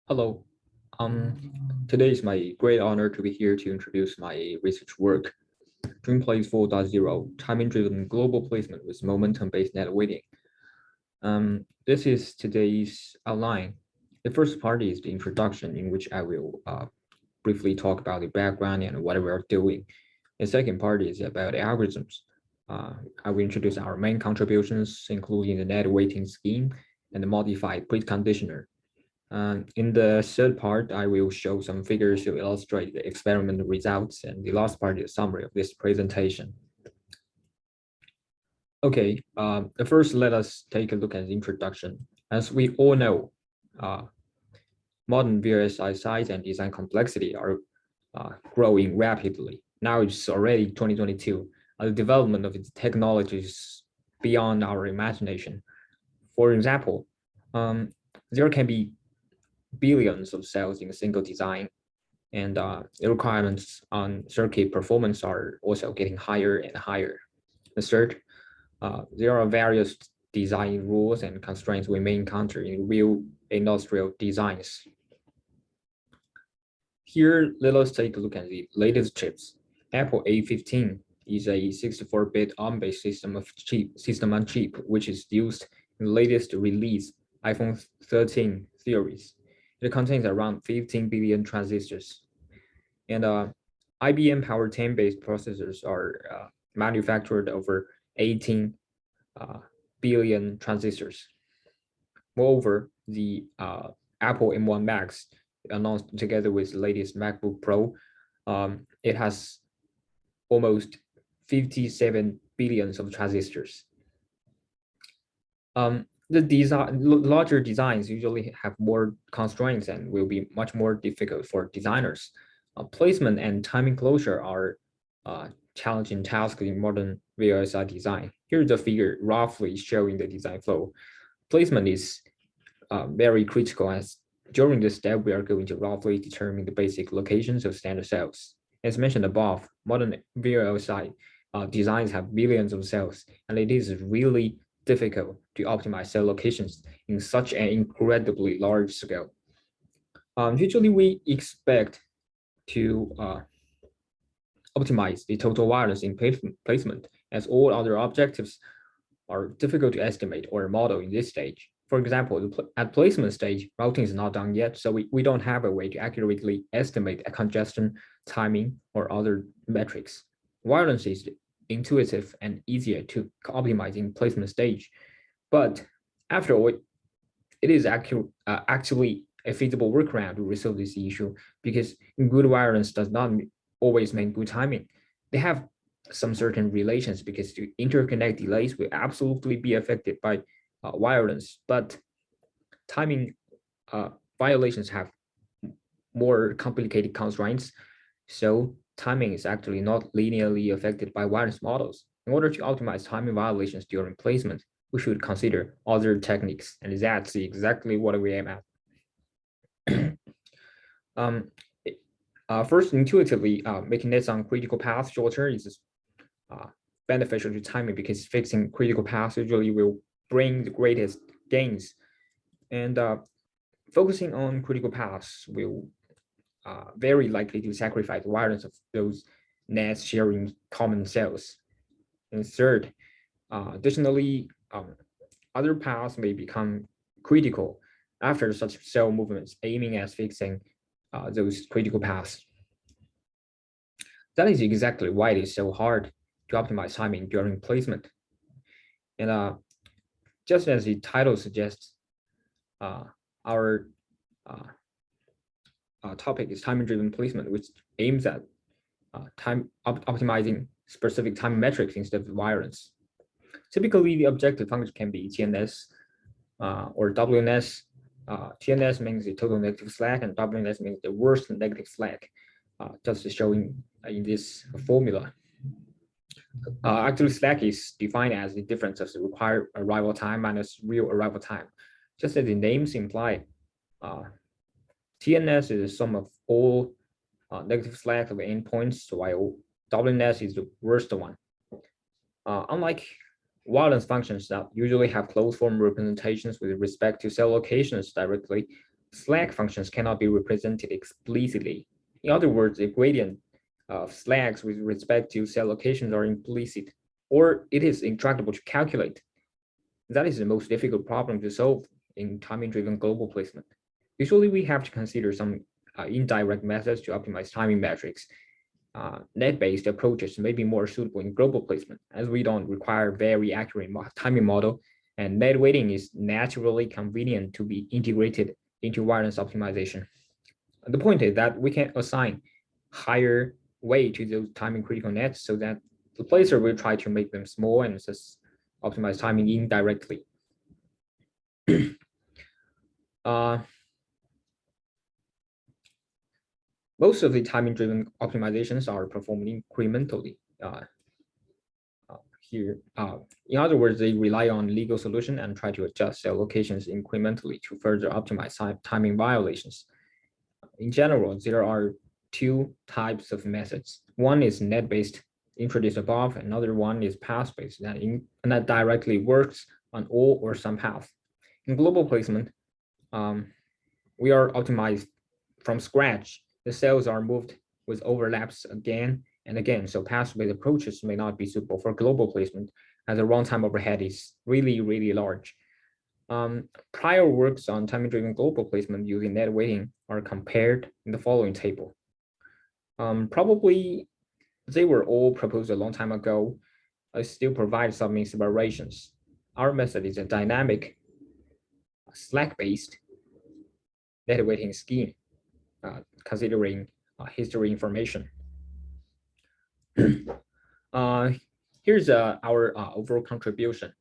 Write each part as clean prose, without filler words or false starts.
Hello. Today is my great honor to be here to introduce my research work, DreamPlace 4.0, timing-driven global placement with momentum-based net weighting. This is today's outline. The first part is the introduction, in which I will briefly talk about the background and what we are doing. The second part is about the algorithms. I will introduce our main contributions, including the net weighting scheme and the modified preconditioner. In the third part, I will show some figures to illustrate the experimental results, and the last part is a summary of this presentation. Okay, first let us take a look at the introduction. As we all know, modern VLSI size and design complexity are growing rapidly. Now it's already 2022. The development of its technologies beyond our imagination. For example, there can be billions of cells in a single design, and the requirements on circuit performance are also getting higher and higher. The third, there are various design rules and constraints we may encounter in real industrial designs. Here, let us take a look at the latest chips. Apple A15 is a 64-bit ARM-based system on chip, which is used in the latest release iPhone 13 series. It contains around 15 billion transistors. And IBM Power 10-based processors are manufactured over 18 billion transistors. Moreover, the Apple M1 Max announced together with the latest MacBook Pro, it has almost 57 billions of transistors. The larger designs usually have more constraints and will be much more difficult for designers. Placement and timing closure are challenging tasks in modern VLSI design. Here's a figure roughly showing the design flow. Placement is very critical, as during this step, we are going to roughly determine the basic locations of standard cells. As mentioned above, modern VLSI designs have billions of cells, and it is really difficult to optimize cell locations in such an incredibly large scale. Usually, we expect to optimize the total wireless in placement, as all other objectives are difficult to estimate or model in this stage. For example, at placement stage, routing is not done yet, so we don't have a way to accurately estimate a congestion, timing, or other metrics. Wireless is intuitive and easier to optimize in placement stage. But after all, it is actually a feasible workaround to resolve this issue, because good wireless does not always mean good timing. They have some certain relations, because the interconnect delays will absolutely be affected by wireless, but timing violations have more complicated constraints. So timing is actually not linearly affected by wireless models. In order to optimize timing violations during placement, we should consider other techniques, and that's exactly what we aim at. First, intuitively, making nets on critical paths shorter is beneficial to timing, because fixing critical paths usually will bring the greatest gains. And focusing on critical paths will very likely to sacrifice the wireless of those nets sharing common cells. And third, additionally, other paths may become critical after such cell movements, aiming at fixing those critical paths. That is exactly why it is so hard to optimize timing during placement. And just as the title suggests, our topic is timing-driven placement, which aims at optimizing specific time metrics instead of wireless. Typically, the objective function can be TNS or WNS. TNS means the total negative slack, and WNS means the worst negative slack, just showing in this formula. Actually, slack is defined as the difference of the required arrival time minus real arrival time. Just as the names imply, TNS is the sum of all negative slack of endpoints, while WNS is the worst one. Unlike wireless functions that usually have closed form representations with respect to cell locations directly, slack functions cannot be represented explicitly. In other words, the gradient of slacks with respect to cell locations are implicit, or it is intractable to calculate. That is the most difficult problem to solve in timing-driven global placement. Usually, we have to consider some indirect methods to optimize timing metrics. Net-based approaches may be more suitable in global placement, as we don't require very accurate timing model, and net weighting is naturally convenient to be integrated into wireless optimization. The point is that we can assign higher weight to those timing critical nets so that the placer will try to make them small and just optimize timing indirectly. Most of the timing-driven optimizations are performed incrementally. In other words, they rely on legal solution and try to adjust cell locations incrementally to further optimize timing violations. In general, there are two types of methods. One is net-based, introduced above. Another one is path-based, that directly works on all or some path. In global placement, we are optimized from scratch. The cells are moved with overlaps again and again, so path-based approaches may not be suitable for global placement, as the runtime overhead is really, really large. Prior works on timing-driven global placement using net weighting are compared in the following table. Probably they were all proposed a long time ago. I still provide some inspirations. Our method is a dynamic, slack-based net weighting scheme, considering history information. Here's our overall contribution.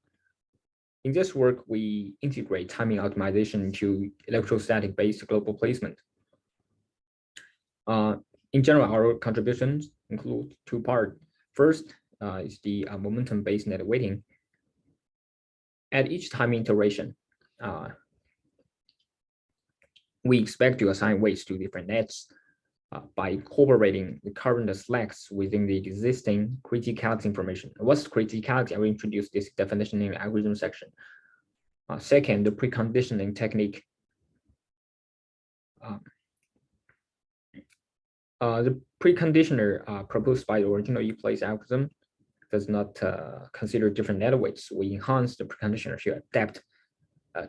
In this work, we integrate timing optimization into electrostatic-based global placement. In general, our contributions include two parts. First is the momentum-based net weighting. At each timing iteration, we expect to assign weights to different nets by incorporating the current slacks within the existing criticality information. What's criticality? I will introduce this definition in the algorithm section. Second, the preconditioning technique. The preconditioner proposed by the original DREAMPlace algorithm does not consider different net weights. We enhance the preconditioner to adapt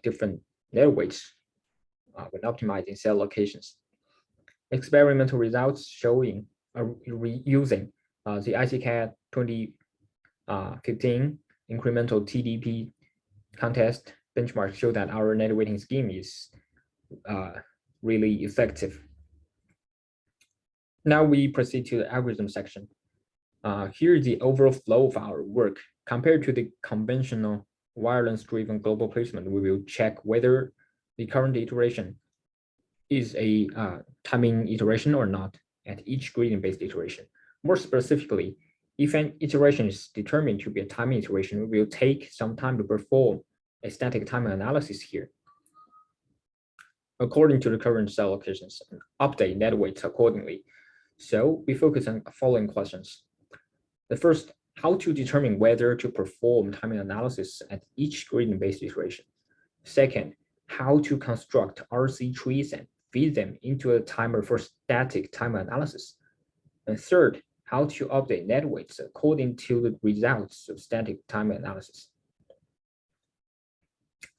different net weights when optimizing cell locations. Experimental results showing using the ICCAD 2015 incremental TDP contest benchmark show that our net weighting scheme is really effective. Now we proceed to the algorithm section. Here is the overall flow of our work. Compared to the conventional wireless-driven global placement, we will check whether the current iteration is a timing iteration or not at each gradient-based iteration. More specifically, if an iteration is determined to be a timing iteration, we will take some time to perform a static timing analysis here. According to the current cell locations, update net weights accordingly. So we focus on the following questions. The first, how to determine whether to perform timing analysis at each gradient-based iteration. Second, how to construct RC trees and feed them into a timer for static timer analysis. And third, how to update net weights according to the results of static timer analysis.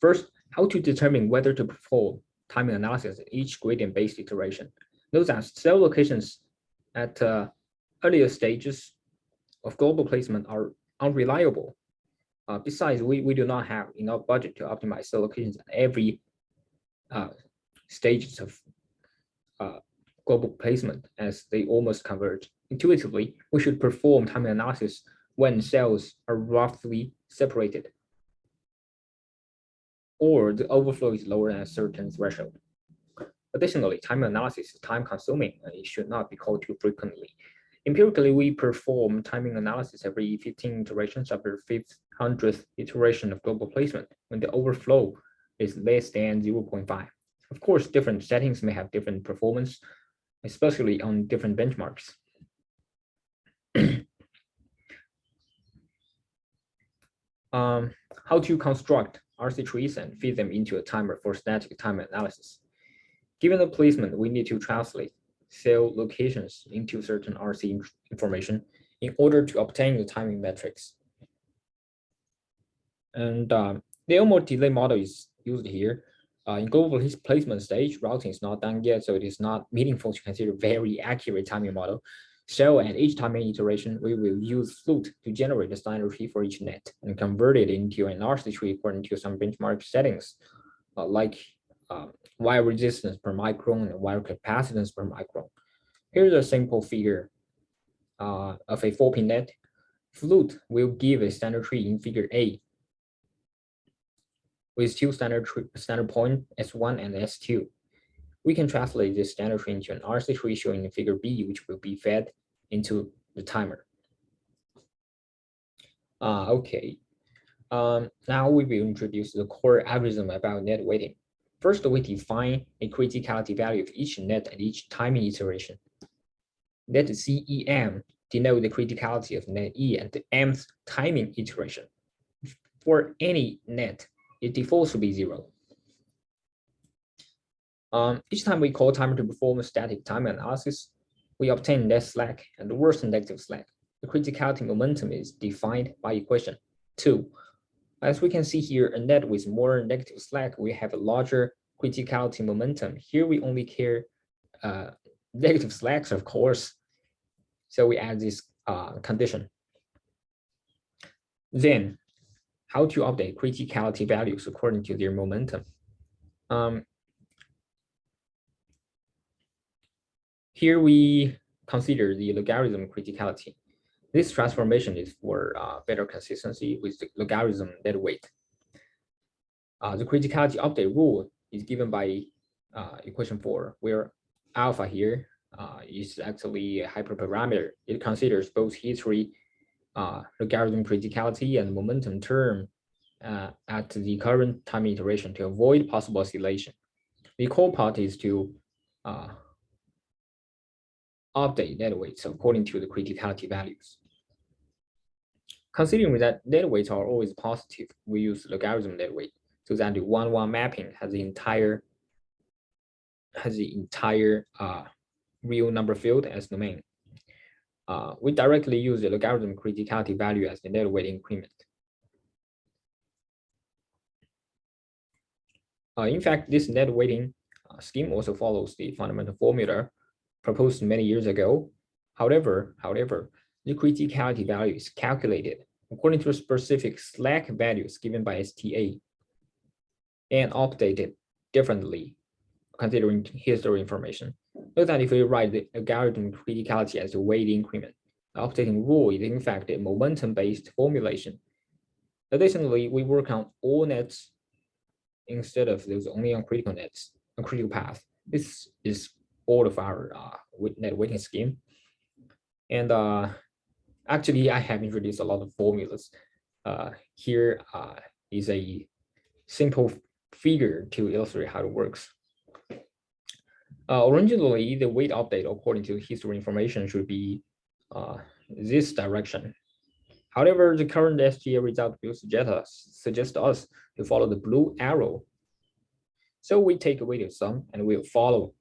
First, how to determine whether to perform timing analysis at each gradient-based iteration. Note that cell locations at earlier stages of global placement are unreliable. Besides, we do not have enough budget to optimize cell locations at every stages of global placement, as they almost converge. Intuitively, we should perform timing analysis when cells are roughly separated, or the overflow is lower than a certain threshold. Additionally, timing analysis is time-consuming and it should not be called too frequently. Empirically, we perform timing analysis every 15 iterations after 500th iteration of global placement when the overflow is less than 0.5. Of course, different settings may have different performance, especially on different benchmarks. How to construct RC trees and feed them into a timer for static time analysis. Given the placement, we need to translate cell locations into certain RC information in order to obtain the timing metrics. And the Elmore delay model is used here. In global placement stage, routing is not done yet, so it is not meaningful to consider very accurate timing model. So at each timing iteration, we will use Flute to generate the standard tree for each net and convert it into an RC tree according to some benchmark settings, like wire resistance per micron and wire capacitance per micron. Here's a simple figure of a 4-pin net. Flute will give a standard tree in figure A with two standard point S1 and S2. We can translate this standard tree into an RC tree showing in figure B, which will be fed into the timer. Okay. Now we will introduce the core algorithm about net weighting. First, we define a criticality value of each net at each timing iteration. Let CEM denote the criticality of net E at the mth timing iteration. For any net, it defaults to be 0. Each time we call timer to perform a static time analysis, we obtain net slack and the worst negative slack. The criticality momentum is defined by equation 2. As we can see here, a net with more negative slack, we have a larger criticality momentum. Here we only care negative slacks, of course. So we add this condition. Then, how to update criticality values according to their momentum. Here we consider the logarithm criticality. This transformation is for better consistency with the logarithm net weight. The criticality update rule is given by equation 4, where alpha here is actually a hyperparameter. It considers both history, logarithm criticality, and momentum term at the current time iteration to avoid possible oscillation. The core part is to update net weights according to the criticality values. Considering that net weights are always positive, we use logarithm net weight so that the 1-1 mapping has the entire real number field as domain. We directly use the logarithm criticality value as the net weight increment. In fact, this net weighting scheme also follows the fundamental formula proposed many years ago. However, the criticality value is calculated according to specific slack values given by STA and updated differently considering history information. Note that if we write the logarithm criticality as a weight increment, the updating rule is in fact a momentum-based formulation. Additionally, we work on all nets instead of those only on critical nets, on critical path. This is all of our net weighting scheme. And actually, I have introduced a lot of formulas. Here is a simple figure to illustrate how it works. Originally, the weight update according to history information should be this direction. However, the current SGA result will suggest us to follow the blue arrow. So we take a weighted sum and we'll follow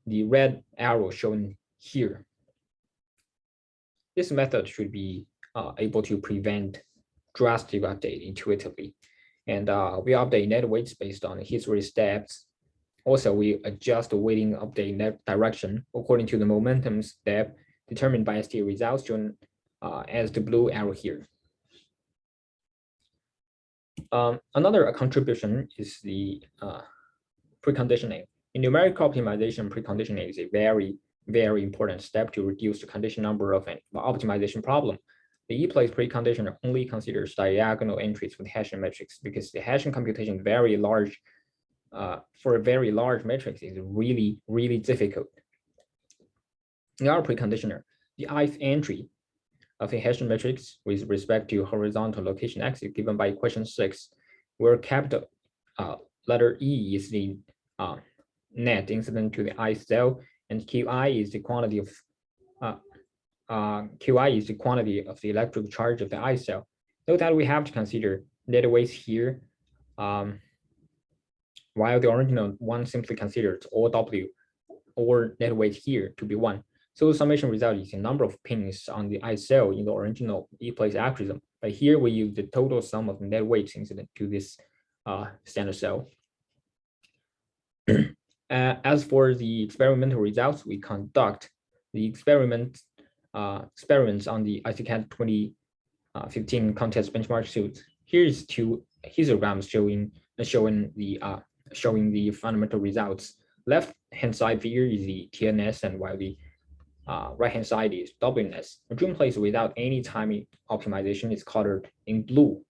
the red arrow shown here. This method should be able to prevent drastic update intuitively. And we update net weights based on history steps. Also, we adjust the weighting update net direction according to the momentum step determined by ST results shown as the blue arrow here. Another contribution is the preconditioning. In numerical optimization, preconditioning is a very important step to reduce the condition number of an optimization problem. The E-place preconditioner only considers diagonal entries with hashing metrics because the hashing computation is very large. For a very large matrix is really difficult. In our preconditioner, the ith entry of a hashing matrix with respect to horizontal location axis given by equation 6, where capital letter E is the net incident to the ith cell, and Qi is the quantity of the electric charge of the ith cell. Note that we have to consider net weights here while the original one simply considers all W or net weight here to be 1. So the summation result is the number of pins on the I cell in the original E-place algorithm. But here we use the total sum of net weights incident to this standard cell. As for the experimental results, we conduct the experiments on the ICCAT 2015 contest benchmark suits. Here's two histograms showing the fundamental results. Left hand side figure is the TNS, and while the right hand side is WNS. The DREAMPlace without any timing optimization is colored in blue.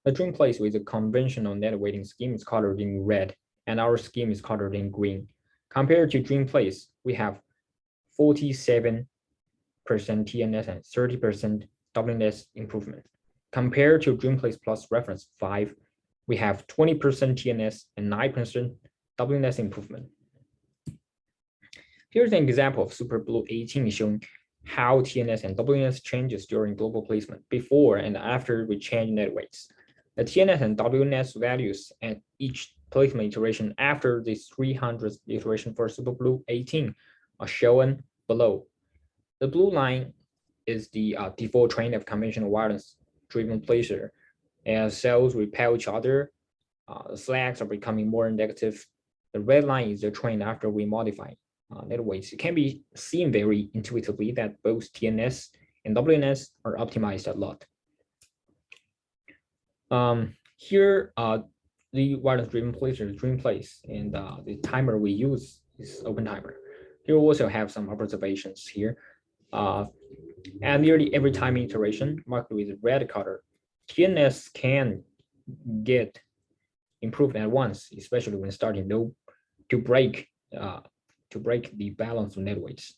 The DREAMPlace with a conventional net weighting scheme is colored in red, and our scheme is colored in green. Compared to DREAMPlace, we have 47% TNS and 30% WNS improvement. Compared to DREAMPlace plus reference 5, we have 20% TNS and 9% WNS improvement. Here's an example of SuperBlue 18 showing how TNS and WNS changes during global placement before and after we change net weights. The TNS and WNS values at each placement iteration after the 300th iteration for SuperBlue 18 are shown below. The blue line is the default train of conventional wireless-driven placer. As cells repel each other, the slacks are becoming more negative. The red line is the train after we modify net weights. It can be seen very intuitively that both TNS and WNS are optimized a lot. Here, the wireless-driven placer is DREAMPlace, and the timer we use is OpenTimer. Here we also have some observations here. At nearly every timing iteration marked with red color, TNS can get improved at once, especially when starting low to break the balance of net weights.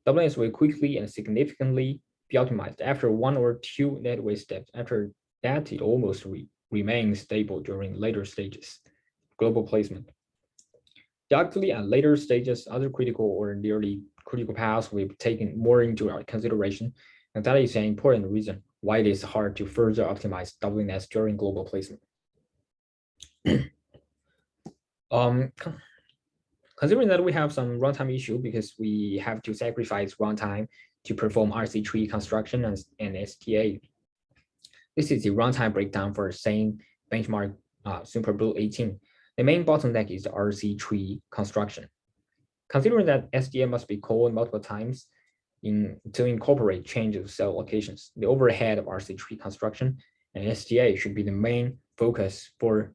WNS will quickly and significantly be optimized after 1 or 2 net weight steps. After that, it almost remains stable during later stages. Global placement. Doubtfully, at later stages, other critical or nearly critical paths will be taken more into our consideration, and that is an important reason why it is hard to further optimize WNS during global placement. Considering that we have some runtime issue because we have to sacrifice runtime to perform RC tree construction and STA. This is the runtime breakdown for the same benchmark SuperBlue 18. The main bottleneck is the RC tree construction. Considering that STA must be called multiple times to incorporate changes of cell locations, the overhead of RC tree construction and STA should be the main focus for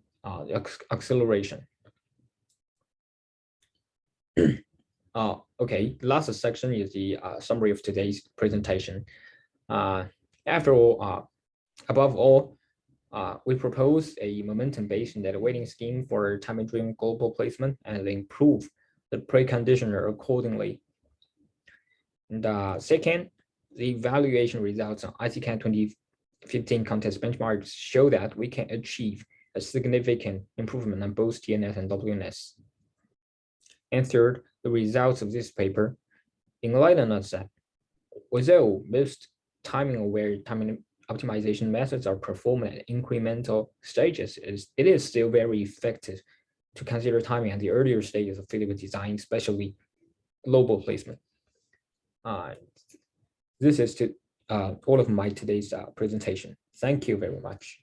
acceleration. Okay, the last section is the summary of today's presentation. After all, above all, we propose a momentum-based net weighting scheme for time-driven global placement and improve the preconditioner accordingly. And second, the evaluation results on ICCAT 2015 contest benchmarks show that we can achieve a significant improvement on both TNS and WNS. And third, the results of this paper enlighten us that although most timing-aware timing optimization methods are performed at incremental stages, it is still very effective to consider timing at the earlier stages of physical design, especially global placement. This is all of my today's presentation. Thank you very much.